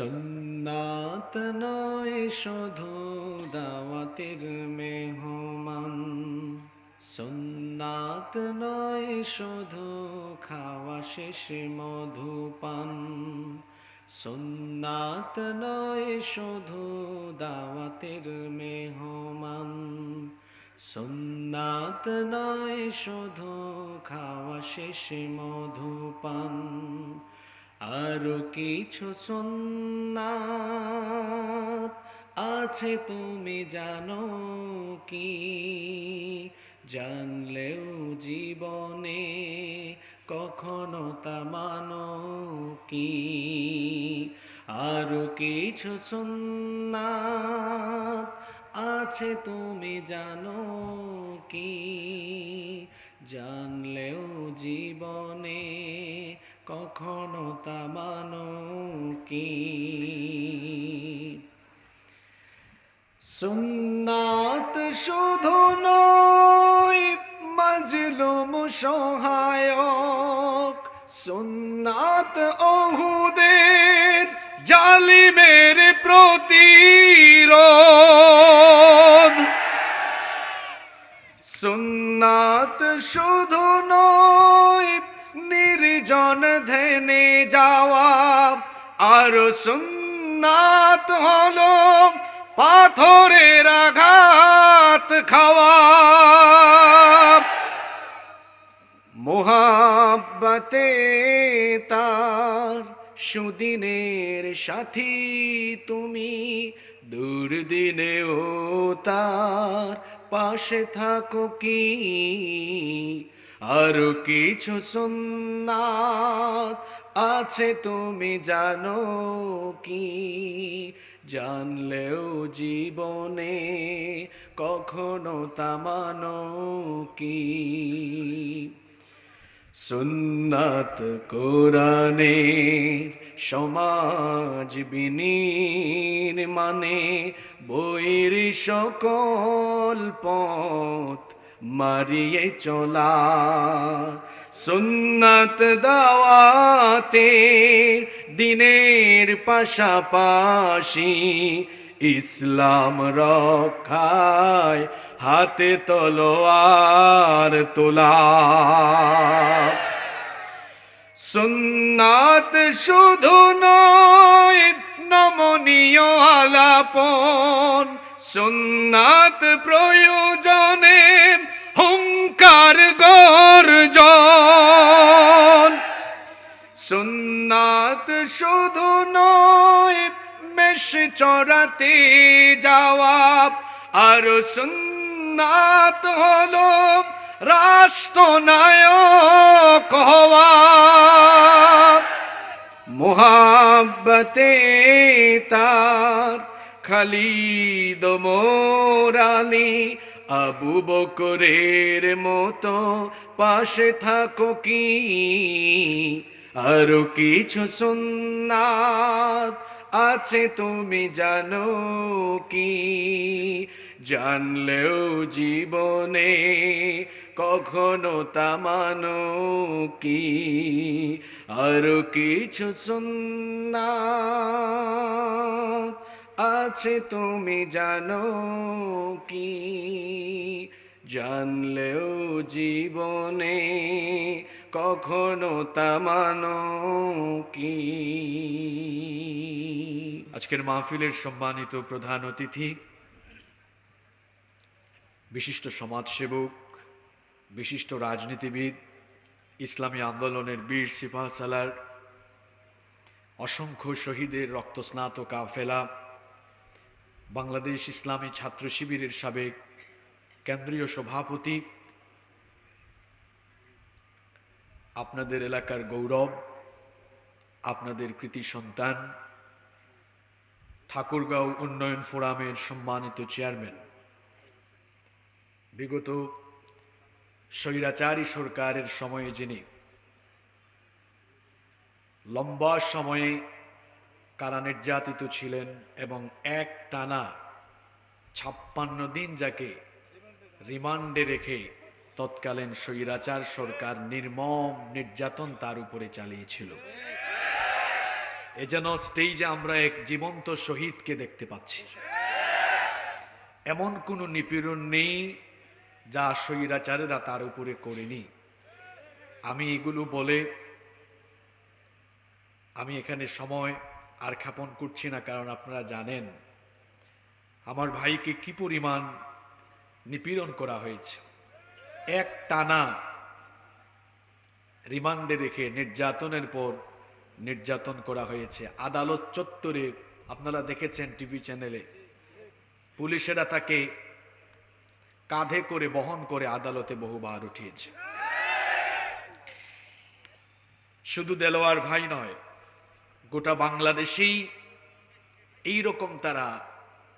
সুন্নাত নয় শুধু দাওয়াতের মেহমান, সুন্নাত নয় শুধু খাওয়া শেষে মধুপান, সুন্নাত নয় শুধু দাওয়াতের মেহমান, সুন্নাত নয় শুধু খাওয়া শেষে মধুপান, আরো কিছু সুন্নাত আছে তুমি জানো কি? জানলেও জীবনে কখনো তা মানো কি? আরো কিছু সুন্নাত আছে তুমি জানো কি? জানলেও জীবনে কখনো তা মানো কি? সুন্নাত শুধু নয় মাজলুম সহায়ক, সুন্নাত ওহুদের জালিমের প্রতিরোধ, সুন্নাত শুধু নয় নির্জন ধ্যানে যাওয়া, আর সুন্নাত হলো পাথরের আঘাত খাওয়া। মোহাব্বতে তার সুদিনের সাথী তুমি, দুর্দিনেও তার পাশে থাকো কি? আরো কিছু সুন্নাত আছে তুমি জানো কি? জানলেও জীবনে কখনো তা মানো কি? সুন্নাত কোরআনের সমাজ বিনির্মাণে বইয়ের সকল পথ মারিয়ে চলা, সুন্নাত দাওয়াতে দিনের পাশাপাশি ইসলাম রক্ষায় হাতে তলোয়ার তোলা। সুন্নাত শুধু নয় নমনীয় আলাপন, সুন্নাত প্রয়োজনে হুঙ্কার গর্জন, সুন্নাত শুধু নয় মেষ চড়াতে যাওয়া, আর সুন্নাত হলো রাষ্ট্রনায়ক হওয়া। মোহাব্বতে তার খালিদ মোরানি আবু বকরের মতো পাশে থাকো কি? আরো কিছু সুন্নাত আছে তুমি জানো কি? জানলেও জীবনে কখনো তা মানো কি? আরো কিছু সুন্নাত আছে তুমি জানো কি? জানলেও জীবনে কখনো তা মানো কি? আজকের মাহফিলের সম্মানিত প্রধান অতিথি, বিশিষ্ট সমাজসেবক, বিশিষ্ট রাজনীতিবিদ, ইসলামী আন্দোলনের বীর সিপাহসালার, অসংখ্য শহীদের রক্তস্নাত কাফেলা, বাংলাদেশ ইসলামী ছাত্র শিবিরের সাবেক কেন্দ্রীয় সভাপতি, আপনাদের এলাকার গৌরব, আপনাদের কৃতি সন্তান, ঠাকুরগাঁও উন্নয়ন ফোরামের সম্মানিত চেয়ারম্যান, বিগত স্বৈরাচারী সরকারের সময়ে যিনি লম্বা সময়ে কারা নির্যাতিত ছিলেন এবং এক টানা 56 দিন যাকে রিমান্ডে রেখে তৎকালীন স্বৈরাচার সরকার নির্মম নির্যাতন তার উপরে চালিয়েছিল, এ যেন স্টেজে আমরা এক জীবন্ত শহীদকে দেখতে পাচ্ছি। এমন কোনো নিপীড়ন নেই যা স্বৈরাচারেরা তার উপরে করেনি। আমি এগুলো বলে আমি এখানে সময় আর ক্ষেপণ করছি না, কারণ আপনারা জানেন আমার ভাইকে কি পরিমাণ নিপীড়ন করা হয়েছে। এক টানা রিমান্ডে রেখে নির্যাতনের পর নির্যাতন করা হয়েছে। আদালত চত্বরে আপনারা দেখেছেন টিভি চ্যানেলে, পুলিশেরা তাকে কাঁধে করে বহন করে আদালতে বহুবার উঠিয়েছে। শুধু দেলোয়ার ভাই নয়, গোটা বাংলাদেশেই এইরকম তারা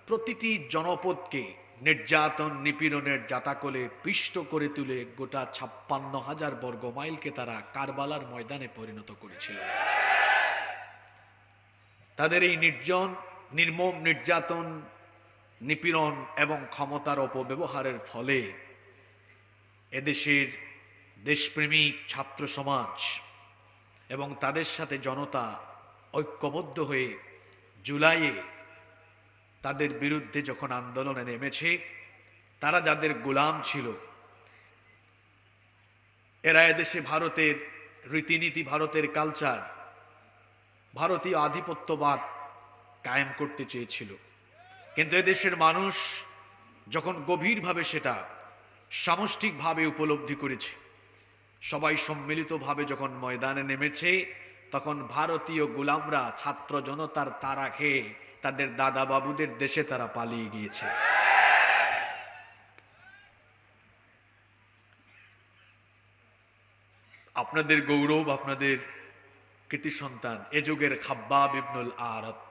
প্রতিটি জনপদকে নির্যাতন নিপীড়নের জাতাকলে পিষ্ট করে তুলে গোটা 56,000 বর্গ মাইলকে তারা কারবালার ময়দানে পরিণত করেছিল। তাদের এই নির্মম নির্যাতন, নিপীড়ন এবং ক্ষমতার অপব্যবহারের ফলে এদেশের দেশপ্রেমিক ছাত্র সমাজ এবং তাদের সাথে জনতা ঐক্যবদ্ধ হয়ে জুলাইয়ে তাদের বিরুদ্ধে যখন আন্দোলনে নেমেছে, তারা যাদের গোলাম ছিল, এরা এদেশে ভারতের রীতিনীতি, ভারতের কালচার, ভারতীয় আধিপত্যবাদ কায়েম করতে চেয়েছিল। কিন্তু এদেশের মানুষ যখন গভীরভাবে সেটা সামষ্টিকভাবে উপলব্ধি করেছে, সবাই সম্মিলিতভাবে যখন ময়দানে নেমেছে, তখন ভারতীয় গোলামরা ছাত্র জনতার তাড়া খেয়ে তাদের দাদা বাবুদের দেশে তারা পালিয়ে গিয়েছে। আপনাদের গৌরব, আপনাদের কৃতি সন্তান এ যুগের খাব্বাব ইবনুল আরাত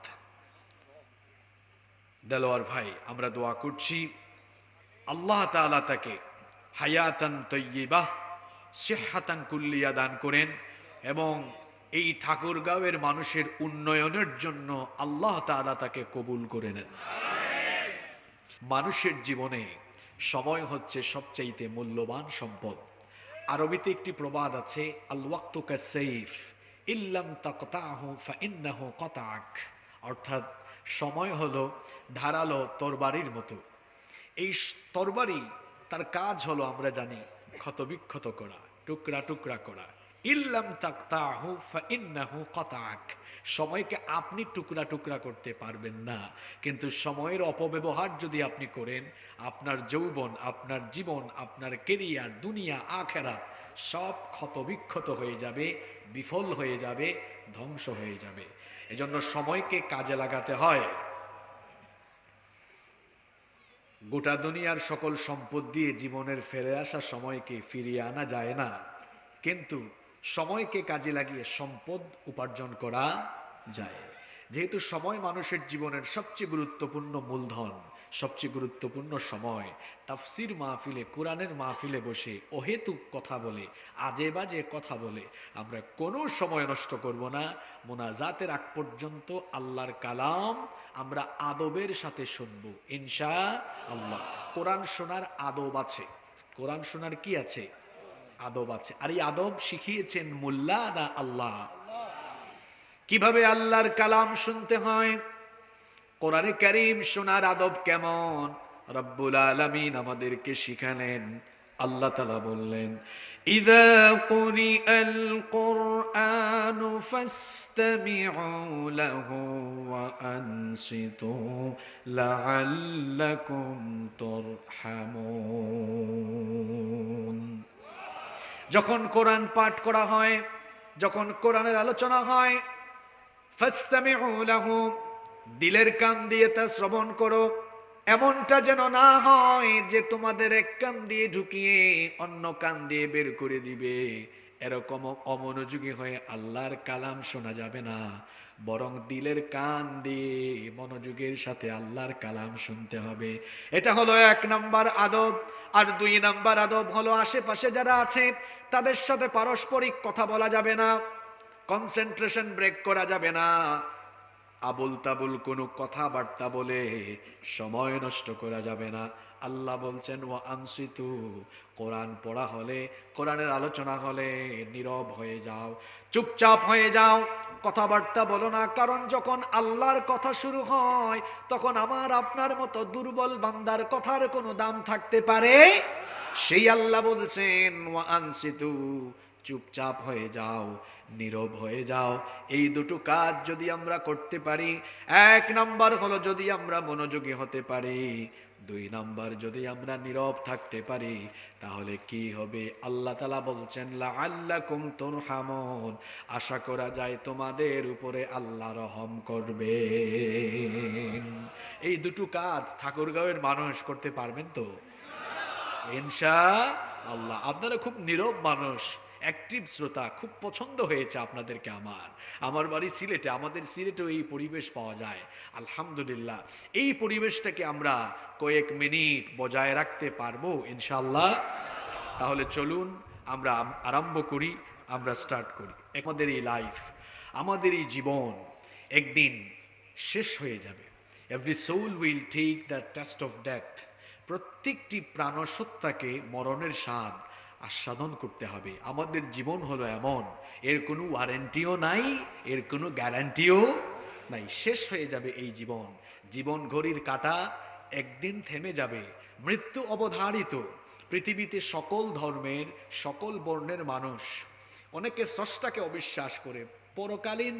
দেলোয়ার ভাই, আমরা দোয়া করছি আল্লাহ তাআলা তাকে হায়াতান তয়্যিবাহ সিহহাতান কুল্লিয়া দান করেন এবং এই ঠাকুরগাঁওয়ের মানুষের উন্নয়নের জন্য আল্লাহ তাআলা তাকে কবুল করে নেন। মানুষের জীবনে সময় হচ্ছে সবচাইতে মূল্যবান সম্পদ। আরবিতে একটি প্রবাদ আছে, আল ওয়াক্তু কাসসাইফ ইল্লাম তাকতাহু ফাইন্নাহু কাতাক, অর্থাৎ সময় হলো ধারালো তরবারির মতো। এই তরবারি তার কাজ হলো আমরা জানি ক্ষতবিক্ষত করা, টুকরা টুকরা করা। ইল্লাম তাকতাহু ফাইন্নাহু কাতাক, সময়কে আপনি টুকরা টুকরা করতে পারবেন না, কিন্তু সময়ের অপব্যবহার যদি আপনি করেন, আপনার যৌবন, আপনার জীবন, আপনার কেরিয়ার, দুনিয়া আখেরাত সব ক্ষতবিক্ষত হয়ে যাবে, বিফল হয়ে যাবে, ধ্বংস হয়ে যাবে। এজন্য সময়কে কাজে লাগাতে হয়। গোটা দুনিয়ার সকল সম্পদ দিয়ে জীবনের ফেলে আসা সময়কে ফিরিয়ে আনা যায় না, কিন্তু সময়কে কাজে লাগিয়ে সম্পদ উপার্জন করা যায়। যেহেতু সময় মানুষের জীবনের সবচেয়ে গুরুত্বপূর্ণ মূলধন, সবচেয়ে গুরুত্বপূর্ণ সময়, তাফসির মাহফিলে, কোরআনের মাহফিলে বসে অহেতুক কথা বলে, আজে বাজে কথা বলে আমরা কোনো সময় নষ্ট করব না। মোনাজাতের আগ পর্যন্ত আল্লাহর কালাম আমরা আদবের সাথে শুনবো ইনশাআল্লাহ। কোরআন শোনার আদব আছে, কোরআন শোনার কি আছে? আদব আছে। আর এই আদব শিখিয়েছেন মোল্লা না আল্লাহ? কিভাবে আল্লাহর কালাম শুনতে হয়, কোরআনে কারীম শোনার আদব কেমন, রব্বুল আলামিন আমাদেরকে শিখালেন। আল্লাহ তাআলা বললেন, ইযা কুরিআল কুরআনু ফাসতামিউ লাহু ওয়া আনসিতু লাআল্লাকুম তুরহামুন। যখন কোরআন পাঠ করা হয়, যখন কোরআনের আলোচনা হয়, ফাসতামিউ লাহু, দিলের কান দিয়ে তা শ্রবণ করো। এমনটা যেন না হয় যে তোমাদের এক কান দিয়ে ঢুকিয়ে অন্য কান দিয়ে বের করে দিবে। এরকম অমনোযোগী হয়ে আল্লাহর কালাম শোনা যাবে না, বরং দিলের কান দিয়ে মনোযোগের সাথে আল্লাহর কালাম শুনতে হবে। এটা হলো 1 নাম্বার আদব। আর 2 নাম্বার আদব হলো আশেপাশে যারা আছে তাদের সাথে পারস্পরিক কথা বলা যাবে না, কনসেন্ট্রেশন ব্রেক করা যাবে না। আবুল তাবুল কোনো কথাবার্তা বলে সময় নষ্ট করা যাবে না। আল্লাহ বলছেন ওয়া আনসিতু, কোরআন পড়া হলে, কোরআনের আলোচনা হলে নীরব হয়ে যাও, চুপচাপ হয়ে যাও, কথাবার্তা বলো না। কারণ যখন আল্লাহর কথা শুরু হয় তখন আমার আপনার মতো দুর্বল বান্দার কথার কোনো দাম থাকতে পারে? সেই আল্লাহ বলছেন ওয়া আনসিতু, চুপচাপ হয়ে যাও, নীরব হয়ে যাও। এই দুটো কাজ যদি আমরা করতে পারি, এক নাম্বার হলো যদি আমরা মনোযোগী হতে পারি, দুই নাম্বার যদি আমরা নীরব থাকতে পারি, তাহলে কি হবে? আল্লাহ তাআলা বলছেন লাআল্লাকুম তুরহামুন, আশা করা যায় তোমাদের উপরে আল্লাহ রহম করবে। এই দুটো কাজ ঠাকুরগাঁওয়ের মানুষ করতে পারবেন তো ইনশাআল্লাহ? আপনারা খুব নীরব মানুষ, অ্যাক্টিভ শ্রোতা, খুব পছন্দ হয়েছে আপনাদেরকে আমার বাড়ি সিলেটে, আমাদের সিলেটেও এই পরিবেশ পাওয়া যায় আলহামদুলিল্লাহ। এই পরিবেশটাকে আমরা কয়েক মিনিট বজায় রাখতে পারবো ইনশাআল্লাহ। তাহলে চলুন আমরা আরম্ভ করি, আমরা স্টার্ট করি। আমাদের এই লাইফ, আমাদের এই জীবন একদিন শেষ হয়ে যাবে। Every soul will take the test of death. প্রত্যেকটি প্রাণসত্তাকে মরণের স্বাদ আস্বাদন করতে হবে। আমাদের জীবন হলো এমন, এর কোনো ওয়ারেন্টিও নাই, এর কোনো গ্যারান্টিও নাই। শেষ হয়ে যাবে এই জীবন। জীবন ঘড়ির কাঁটা একদিন থেমে যাবে, মৃত্যু অবধারিত। পৃথিবীতে সকল ধর্মের, সকল বর্ণের মানুষ, অনেকে স্রষ্টাকে অবিশ্বাস করে, পরকালীন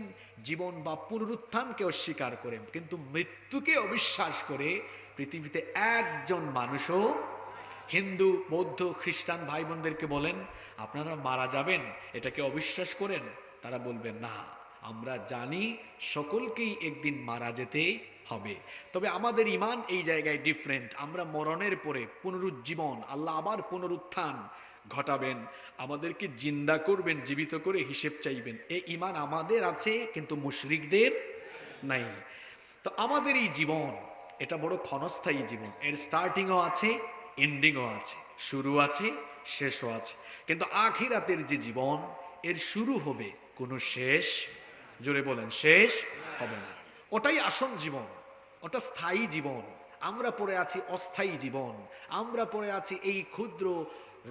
জীবন বা পুনরুত্থানকে অস্বীকার করে, কিন্তু মৃত্যুকে অবিশ্বাস করে পৃথিবীতে একজন মানুষও। হিন্দু, বৌদ্ধ, খ্রিস্টান ভাই বোনদেরকে বলেন আপনারা মারা যাবেন, এটাকে অবিশ্বাস করেন? তারা বলবেন না, আমরা জানি সকলকেই একদিন মারা যেতে হবে। তবে আমাদের ঈমান এই জায়গায় ডিফারেন্ট। আমরা মরণের পরে পুনরুজ্জীবন, আল্লাহ আবার পুনরুত্থান ঘটাবেন, আমাদেরকে জিন্দা করবেন, জীবিত করে হিসেব চাইবেন। এই ঈমান আমাদের আছে, কিন্তু মুশরিকদের নাই। তো আমাদের এই জীবন, এটা বড় ক্ষণস্থায়ী জীবন। এর স্টার্টিংও আছে, এন্ডিংও আছে, শুরু আছে, শেষও আছে। কিন্তু আখিরাতের যে জীবন, এর শুরু হবে, কোনো শেষ, জোরে বলেন, শেষ হবে না। ওটাই আসল জীবন, ওটা স্থায়ী জীবন। আমরা পড়ে আছি অস্থায়ী জীবন। আমরা পড়ে আছি এই ক্ষুদ্র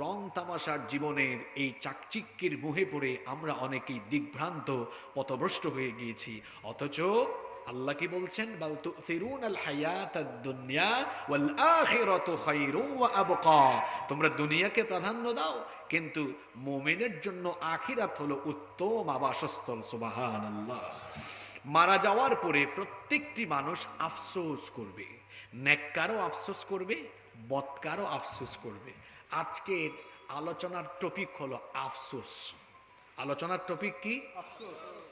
রং তামাশার জীবনের এই চাকচিক্যের মুহে পড়ে আমরা অনেকেই দিগ্ভ্রান্ত, পথভ্রষ্ট হয়ে গিয়েছি। অথচ আল্লাহ কি বলছেন? বাল তুসিরুনাল হায়াতাদ দুনিয়া ওয়াল আখিরাতু খায়রুন ওয়া আবকা। তোমরা দুনিয়াকে প্রাধান্য দাও, কিন্তু মুমিনের জন্য আখিরাত হলো উত্তম আবাসস্থল। সুবহানাল্লাহ। মারা যাওয়ার পরে প্রত্যেকটি মানুষ আফসোস করবে, নেককারও আফসোস করবে, বদকারও আফসোস করবে। আজকের আলোচনার টপিক হলো আফসোস। আলোচনার টপিক কি?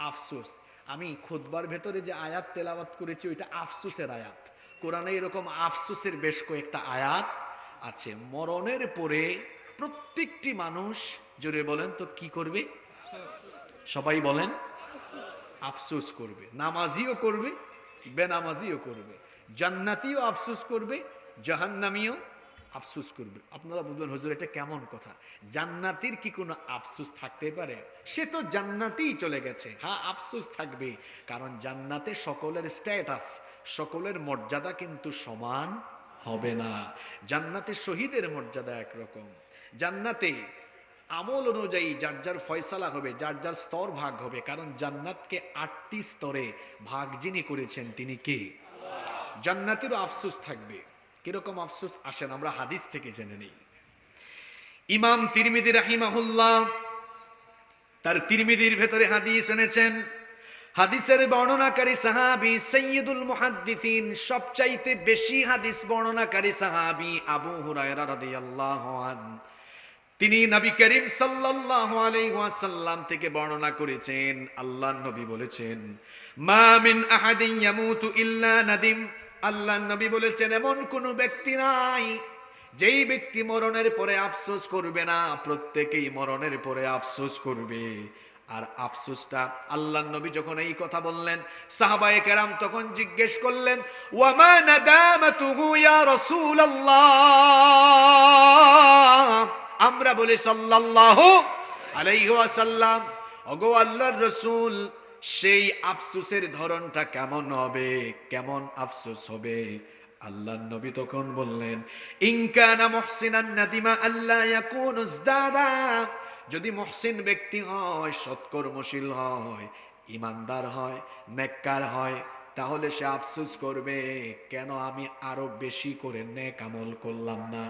আফসোস। আমি খুতবার ভেতরে যে আয়াত তেলাওয়াত করেছি ওইটা আফসোসের আয়াত। কোরআনে এরকম আফসোসের বেশ কয়েকটা আয়াত আছে। মরণের পরে প্রত্যেকটি মানুষ, জোরে বলেন তো, কি করবে? সবাই বলেন, আফসোস করবে। নামাজিও করবে, বেনামাজিও করবে, জান্নাতিও আফসোস করবে, জাহান্নামীও আফসোস করবে। আপনারা বলবেন হুজুর এটা কেমন কথা? জান্নাতীর কি কোনো আফসোস থাকতে পারে? সে তো জান্নাতেই চলে গেছে। হ্যাঁ, আফসোস থাকবে, কারণ জান্নাতে সকলের স্ট্যাটাস, সকলের মর্যাদা কিন্তু সমান হবে না। জান্নাতে শহীদের মর্যাদা একরকম। জান্নাতে আমল অনুযায়ী যার যার ফয়সালা হবে, যার যার স্তর ভাগ হবে। কারণ জান্নাতকে 8টি স্তরে ভাগ যিনি করেছেন তিনি কে? জান্নাতেরও আফসোস থাকবে। কিরকম আফসোস? আসেন আমরা হাদিস থেকে জেনে নেই। ইমাম তিরমিজি রাহিমাহুল্লাহ তার তিরমিজির ভেতরে হাদিস এনেছেন। হাদিসের বর্ণনাকারী সাহাবী সাইয়্যিদুল মুহাদ্দিসিন, সবচাইতে বেশি হাদিস বর্ণনাকারী সাহাবী আবু হুরায়রা রাদিয়াল্লাহু আনহু। তিনি নবী করিম সাল্লাল্লাহু আলাইহি ওয়াসাল্লাম থেকে বর্ণনা করেছেন, আল্লাহর নবী বলেছেন, মা মিন আহাদিন ইয়ামুতু ইল্লা নাদিম। আল্লাহর নবী বলেছেন, এমন কোন ব্যক্তি নাই যেই ব্যক্তি মরণের পরে আফসোস করবে না। প্রত্যেকেই মরণের পরে আফসোস করবে। আর আফসোসটা, আল্লাহর নবী যখন এই কথা বললেন, সাহাবায়ে কেরাম তখন জিজ্ঞেস করলেন, ওয়া মা নাদামাতুহু ইয়া রাসূলুল্লাহ। আমরা বলি সাল্লাল্লাহু আলাইহি ওয়াসাল্লাম, ওগো আল্লাহর রাসূল, সেই আফসোসের ধরনটা কেমন হবে, কেমন আফসোস হবে? আল্লাহর নবী তখন বললেন, ইনকানা মুহসিনান নাদিমা আল্লাহ ইয়াকুনু ইজদাদা, যদি মুহসিন ব্যক্তি হয়, সৎকর্মশীল হয়, ইমানদার হয়, নেককার হয়, তাহলে সে আফসোস করবে, কেন আমি আরো বেশি করে নেক আমল করলাম না।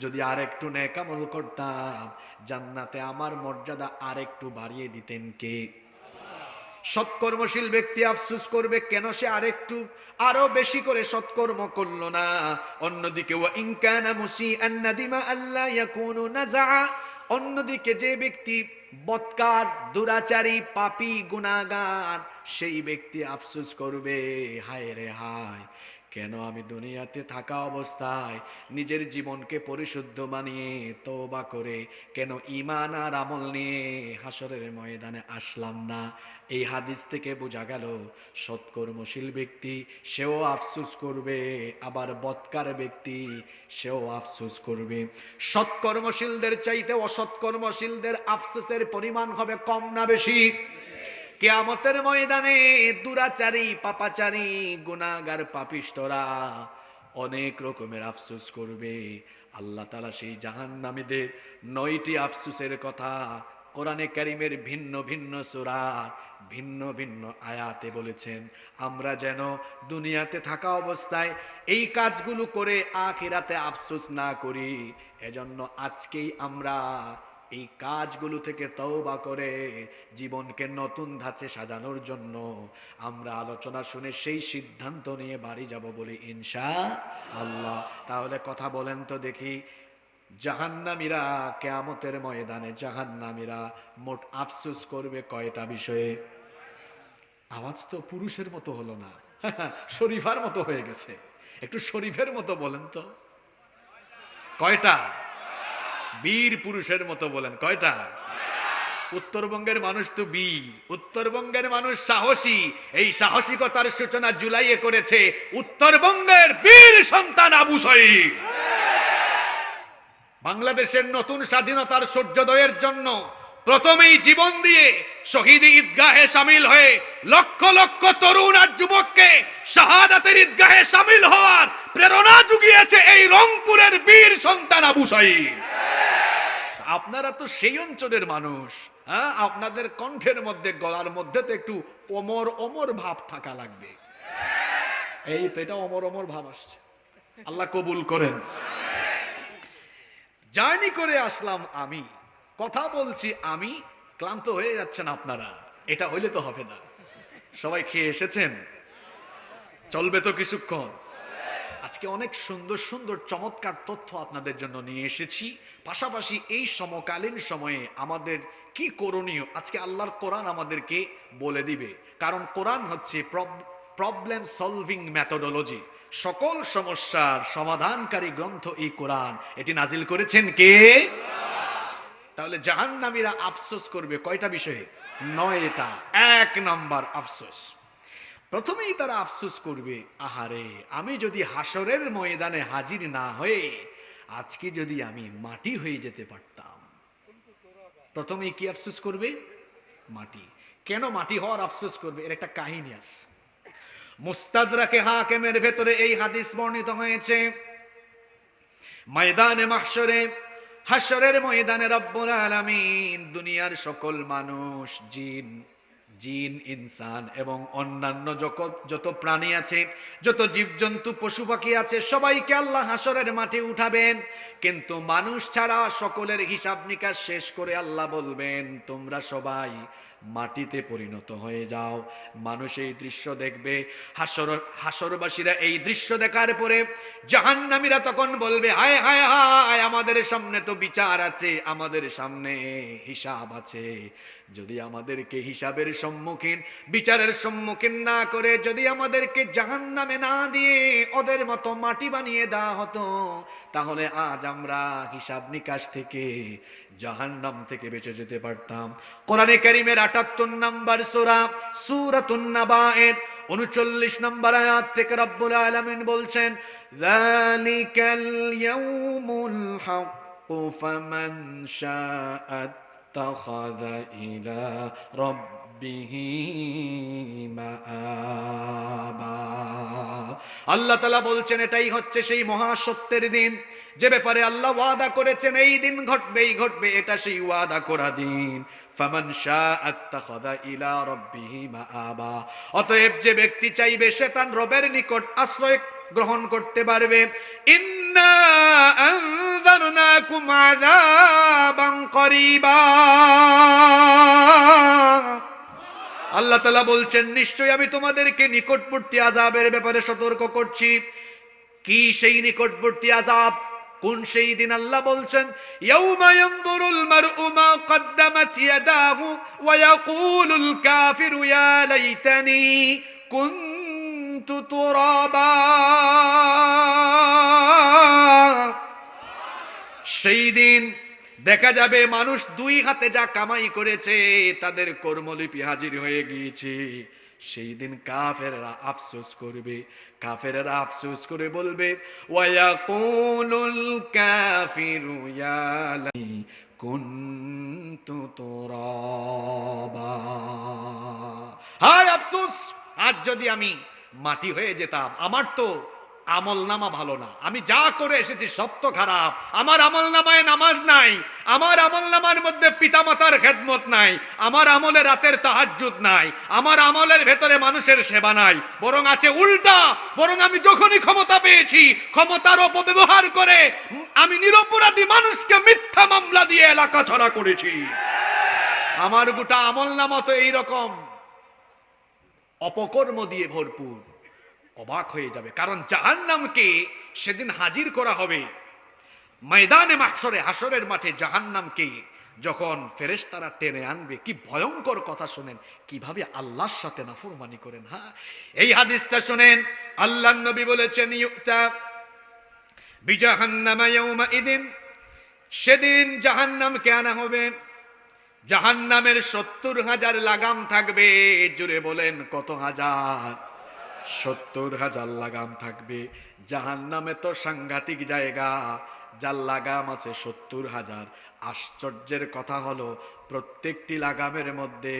যদি আরেকটু নেক আমল করতাম, জান্নাতে আমার মর্যাদা আরেকটু বাড়িয়ে দিতেন কে? সৎকর্মশীল ব্যক্তি আফসোস করবে, কেন সে আরো বেশি করে সৎকর্ম করলো না। অন্যদিকে ওয়া ইন কানা মুসিআন নাদিমা আল্লা ইয়াকুনু নাযা, অন্যদিকে যে ব্যক্তি বদকার, দুরাচারী, পাপী, গুনাহগার, সেই ব্যক্তি আফসোস করবে, হায় রে হায়, কেন আমি দুনিয়াতে থাকা অবস্থায় নিজের জীবনকে পরিশুদ্ধ বানিয়ে তওবা করে কেন ঈমান আর আমল নিয়ে হাসরের ময়দানে আসলাম না। এই হাদিস থেকে বোঝা গেল সৎকর্মশীল ব্যক্তি সেও আফসোস করবে, আবার বদকার ব্যক্তি সেও আফসোস করবে। সৎকর্মশীলদের চাইতে অসৎকর্মশীলদের আফসোসের পরিমাণ হবে কম না বেশি? কিয়ামতের ময়দানে দুরাচারী, পাপাচারী, গুনাহগার, পাপিষ্ঠরা অনেক রকমের আফসোস করবে। আল্লাহ তাআলা সেই জাহান্নামীদের 9টি আফসোসের কথা কোরআনে কারীমের ভিন্ন ভিন্ন সূরার ভিন্ন ভিন্ন আয়াতে বলেছেন। আমরা যেন দুনিয়াতে থাকা অবস্থায় এই কাজগুলো করে আখিরাতে আফসোস না করি, এজন্য আজকেই আমরা এই কাজগুলো থেকে তওবা করে জীবনকে নতুন ধাঁচে সাজানোর জন্য আমরা আলোচনা শুনে সেই সিদ্ধান্ত নিয়ে বাড়ি যাব বলে ইনশাআল্লাহ। তাহলে কথা বলেন তো দেখি, জাহান্নামীরা কিয়ামতের ময়দানে জাহান্নামীরা মোট আফসোস করবে কয়টা বিষয়ে? আওয়াজ তো পুরুষের মতো হলো না, শরীফার মতো হয়ে গেছে। একটু শরীফের মতো বলেন তো, কয়টা? বীর পুরুষের মতো বলেন, কয়টা? উত্তরবঙ্গের মানুষ তো বীর, উত্তরবঙ্গের মানুষ সাহসী। এই সাহসিকতার সূচনা জুলাইয়ে করেছে উত্তরবঙ্গের বীর সন্তান আবু সাঈদ। বাংলাদেশের নতুন স্বাধীনতার সূর্যোদয়ের জন্য প্রথমেই জীবন দিয়ে শহীদ ঈদগাহে শামিল হয়ে লক্ষ লক্ষ তরুণ আর যুবককে শাহাদাতের ঈদগাহে শামিল হওয়ার প্রেরণা জুগিয়েছে এই রংপুরের বীর সন্তান আবু সাঈদ। আপনারা তো সেই অঞ্চলের মানুষ, হ্যাঁ? আপনাদের কণ্ঠের মধ্যে, গলার মধ্যে তো একটু অমর অমর ভাব থাকা লাগবে। এই তো, এটা অমর অমর ভাব আসছে, আল্লাহ কবুল করেন। জার্নি করে আসলাম আমি, কথা বলছি আমি, ক্লান্ত হয়ে যাচ্ছেন আপনারা, এটা হইলে তো হবে না। সবাই খেয়ে এসেছেন? চলবে তো কিছুক্ষণ? আজকে অনেক সুন্দর সুন্দর চমৎকার তথ্য আপনাদের জন্য নিয়ে এসেছি। পাশাপাশি এই সমকালীন সময়ে আমাদের কি করণীয় আজকে আল্লাহর কোরআন আমাদেরকে বলে দিবে। কারণ কোরআন হচ্ছে প্রবলেম সলভিং মেথোডোলজি, সকল সমস্যার সমাধানকারী গ্রন্থ এই কোরআন। এটি নাজিল করেছেন কে? তাহলে জাহান্নামীরা আফসোস করবে কয়টা বিষয়ে? 9টা। 1 নাম্বার আফসোস, প্রথমেই তারা আফসোস করবে, আহারে আমি যদি হাসরের ময়দানে হাজির না হয়ে আজকে যদি আমি মাটি হয়ে যেতে পারতাম। প্রথমেই কি আফসোস করবে? মাটি। কেন মাটি হওয়ার আফসোস করবে? এর একটা কাহিনী আছে, মুস্তাদরাকে হাকিমের ভেতরে এই হাদিস বর্ণিত হয়েছে। ময়দানে মাহশরে, হাসরের ময়দানে রব্বুল আলামিন দুনিয়ার সকল মানুষ, জিন, ইনসান এবং অন্যান্য যত প্রাণী আছে, যত জীবজন্তু, পশু পাখি আছে, সবাইকে আল্লাহ হাসরের মাঠে উঠাবেন। কিন্তু মানুষ ছাড়া সকলের হিসাব নিকাশ শেষ করে আল্লাহ বলবেন, তোমরা সবাই মাটিতে পরিণত হয়ে যাও। মানুষ এই দৃশ্য দেখবে, হাসরবাসীরা এই দৃশ্য দেখার পরে জাহান্নামীরা তখন বলবে, হায় হায় হায়, আমাদের সামনে তো বিচার আছে, আমাদের সামনে হিসাব আছে। যদি আমাদেরকে হিসাবের সম্মুখীন, বিচারের সম্মুখীন না করে যদি আমাদেরকে জাহান্নামে না দিয়ে ওদের মতো মাটি বানিয়ে দেওয়া হতো, তাহলে আজ আমরা হিসাব নিকাশ থেকে, জাহান্নাম থেকে বেঁচে যেতে পারতাম। কোরআনে কারীমের ৭৮ নম্বর সূরা সূরাতুন নাবায়ের ৩৯ নম্বর আয়াত থেকে রব্বুল আলামিন বলছেন, যালিকাল ইয়াউমুল হাক্কু ফামান শাআ ইত্তাখাযা ইলা রাব্বিহি মাআবা। আল্লাহ তাআলা বলছেন এটাই হচ্ছে সেই মহাসত্যের দিন, যে ব্যাপারে আল্লাহ ওয়াদা করেছেন এই দিন ঘটবেই ঘটবে, এটা সেই ওয়াদা করা দিন। ফামান শাআ আত্তাখাযা ইলা রাব্বিহি মাআবা। অতএব যে ব্যক্তি চাইবে সে তার রবের নিকট আশ্রয় গ্রহণ করতে পারবে। ইন্না আনযারনাকুম আযাবান করিবা। আল্লাহ তাআলা বলছেন নিশ্চয়ই আমি তোমাদেরকে নিকটবর্তী আযাবের ব্যাপারে সতর্ক করছি। কি সেই নিকটবর্তী আযাব? কোন সেই দিন? আল্লাহ বলছেন ইয়াউমা ইয়ানজুরুল মারউ মা কদ্দামাত ইয়াদাহু ওয়া ইয়াকুলুল কাফিরু ইয়া লাইতানি কুনতু তুরাবা। সেই দিন দেখা যাবে মানুষ দুই হাতে যা কামাই করেছে তাদের কর্মলিপি হাজির হয়ে গিয়েছে। সেই দিন কাফেররা আফসোস করবে, কাফেররা আফসোস করে বলবে ওয়ায়াকুলুল কাফিরু ইয়া লাইতানি কুনতু তুরাবা। হায় আফসোস, আজ যদি আমি মাটি হয়ে যেতাম। আমার তো আমল নামা ভালো না, আমি যা করে এসেছি সব তো খারাপ। আমার আমল নামায় নামাজ নাই, আমার আমল নামার মধ্যে পিতামাতার খেদমত নাই, আমার আমলে রাতের তাহাজ্জুদ নাই, আমার আমলের ভেতরে মানুষের সেবা নাই, বরং আছে উল্টা। বরং আমি যখনই ক্ষমতা পেয়েছি ক্ষমতার অপব্যবহার করে আমি নিরপরাধী মানুষকে মিথ্যা মামলা দিয়ে এলাকা ছাড়া করেছি। আমার গোটা আমল নামা তো এইরকম অপকর্ম দিয়ে ভরপুর। অবাক হয়ে যাবে, কারণ জাহান্নামকে সেদিন হাজির করা হবে ময়দানে মাহশরে, হাসরের মাঠে। জাহান্নামকে যখন ফেরেশতারা টেনে আনবে, কি ভয়ঙ্কর কথা শুনেন, কিভাবে আল্লাহর সাথে নাফরমানি করেন। হ্যাঁ, এই হাদিসটা শুনেন, আল্লাহর নবী বলেছেন ইউতা বিজাহান্নামা ইয়াউমাইদিন, সেদিন জাহান্নামকে আনা হবে, জাহান্নামের 70,000 লাগাম থাকবে। জুড়ে বলেন কত হাজার? 70,000 লাগাম থাকবে। জাহান্নামে তো সাংঘাতিক জায়গা, যার লাগাম আছে 70,000। আশ্চর্যের কথা হলো প্রত্যেকটি লাগামের মধ্যে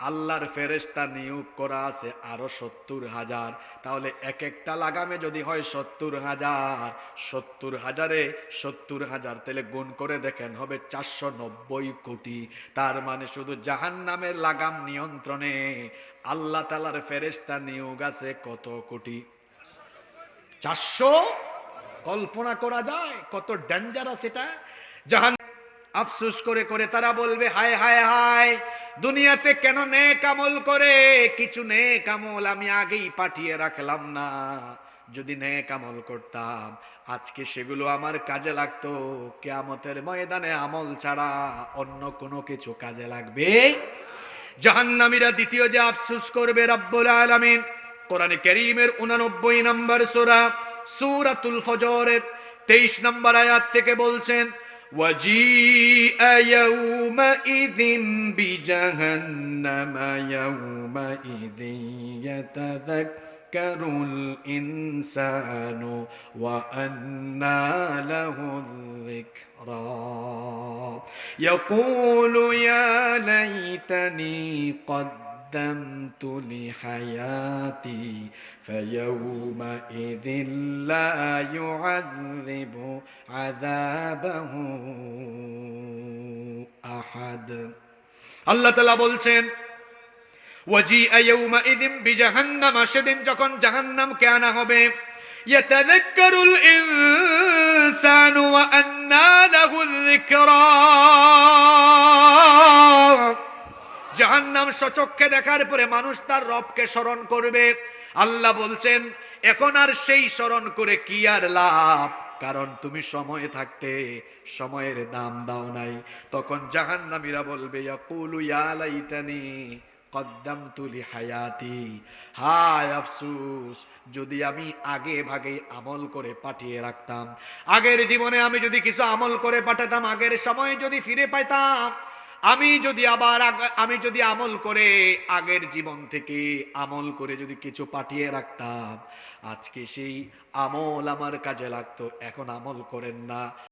আল্লাহর ফেরেশতা নিয়োগ করা আছে আরো 70,000। তাহলে এক একটা লাগামে যদি হয় 70,000, 70,000-এ 70,000, তাহলে গুণ করে দেখেন হবে 490 কোটি। তার মানে শুধু জাহান্নামের লাগাম নিয়ন্ত্রণে আল্লাহ তাআলার ফেরেশতা নিয়োগ আছে কত কোটি? 400। কল্পনা করা যায় কত ডেঞ্জারাস এটা। জাহান্নাম আফসোস করে করে তারা বলবে হায় হায় হায়, দুনিয়াতে কেন নেক আমল করে কিছু নেক আমল আমি আগেই পাঠিয়ে রাখলাম না। যদি নেক আমল করতাম আজকে সেগুলো আমার কাজে লাগতো। কিয়ামতের ময়দানে আমল ছাড়া অন্য কোনো কিছু কাজে লাগবে। জাহান্নামীরা দ্বিতীয় যে আফসোস করবে, রব্বুল আলামিন কোরআনে কারীমের 89 নম্বর সূরা সূরাতুল ফজরের 23 নম্বর আয়াত থেকে বলছেন ওয়াজিআ ইয়াউমাইযিন বিজাহান্নামা ইয়াউমাইযিন ইয়াতাযাক্কারুল ইনসানু ওয়া আন্না লাহুয যিকরা ইয়াকুলু ইয়া লাইতানি قدمت لحياتي فيومئذ لا يعذب عذابه أحد। আল্লাহ তাআলা বলছেন ওয়াজিআ ইয়াউমাইযিন বিজাহান্নাম, সেদিন যখন জাহান্নামকে আনা হবে, ইয়াতাযাক্কারুল ইনসানু ওয়া আন্না লাহু যিকরা। জাহান্নাম সচক্ষে দেখার পরে মানুষ তার রবকে স্মরণ করবে। আল্লাহ বলছেন এখন আর সেই স্মরণ করে কি আর লাভ, কারণ তুমি সময় থাকতে সময়ের দাম দাও নাই। তখন জাহান্নামীরা বলবে ইয়াকুলু ইয়া লাইতানি কদ্দামতু লিহায়াতি, হায় আফসোস, যদি আমি আগে ভাগে আমল করে পাঠিয়ে রাখতাম, আগের জীবনে আমি যদি কিছু আমল করে পাঠাতাম, আগের সময় যদি ফিরে পাইতাম, আমি যদি আমল করে আগের জীবন থেকে আমল করে যদি কিছু পাঠিয়ে রাখতাম, আজকে সেই আমল আমার কাজে লাগতো। এখন আমল করেন না।